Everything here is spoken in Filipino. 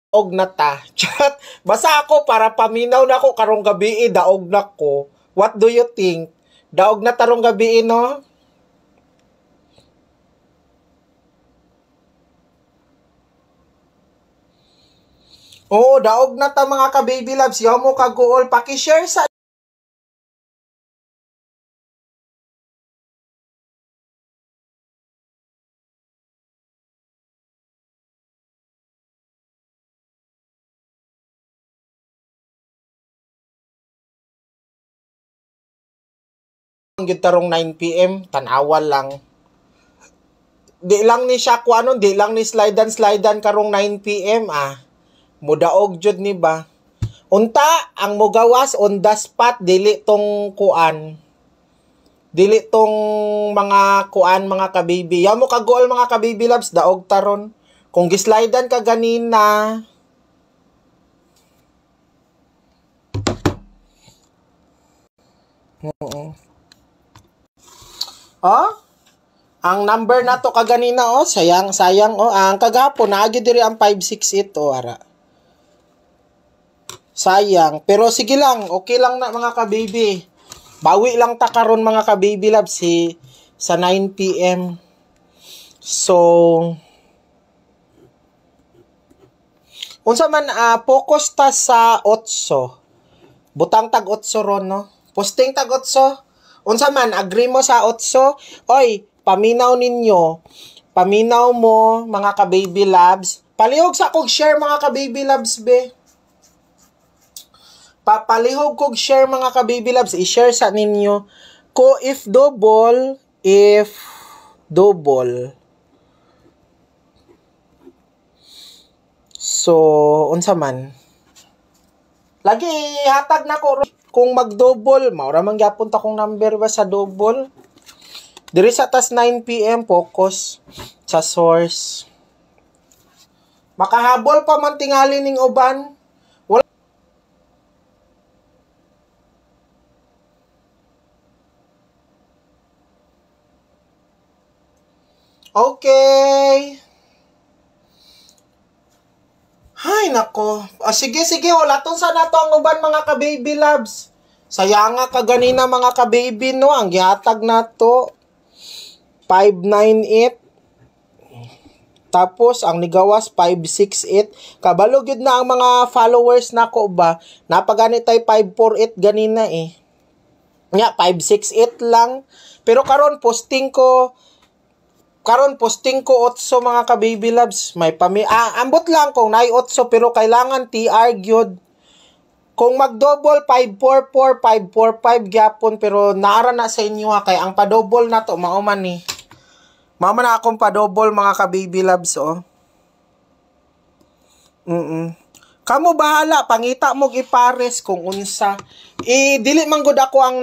daog na ta. Chat. Basta ako para paminaw na ako karong gabi daog na ko. What do you think? Daog na tarong gabi no? Oo, daog na ta mga ka-baby loves. Yaw mo kaguol. Paki-share sa gitarong 9 PM, tanawa lang. Di lang ni siya ko ano, di lang ni slidan karong 9 PM Mudaog jud ni ba? Unta ang mogawas on the spot dili tong kuan. Dili tong mga kuan mga ka-baby. Yaw mo kagool mga ka-baby loves daog taron. Kung gislidan ka ganina, oh, ang number na to kaganina sayang ang kagapon naagi diri ang 568 ara. Sayang, pero sige lang, okay lang na mga ka-baby. Bawi lang ta karon mga ka-baby love sa 9 PM. So unsa man focus ta sa 8. Butang tag 8 ron no. Posting tag 8. Unsa man agree mo sa 8? Oy, paminaw ninyo. Paminaw mo mga ka-baby loves. Palihog sa kog share mga ka-baby loves be. Papalihog kog share mga ka-baby loves. I-share sa ninyo ko if double. So, unsa man. Lagi hatag na ko kung mag-double, maura man gyapon ta kong number ba sa double. Diri sa tas 9 PM focus sa source. Makahabol pa man tingali ning uban. Wala. Okay. Hay nako. Sige, wala tong sana to ang uban mga ka-baby loves. Sayang nga kaganina mga ka-baby no, ang gihatag na to 598. Tapos ang nigawas 568. Kabalo gyud na ang mga followers nako ba. Napagani tay 548 ganina Nya 568 lang. Pero karon posting ko 8 mga ka-baby loves. May ambot lang kung nay 8 pero kailangan TR gyud. Kung mag-double 544, 545 gyapon pero naara na sa inyo kay ang pa-double na to mao man ni. Mao man akong pa-double mga ka-baby loves Kamo bahala pangita mo gipares kung unsa. Dili man gud ako ang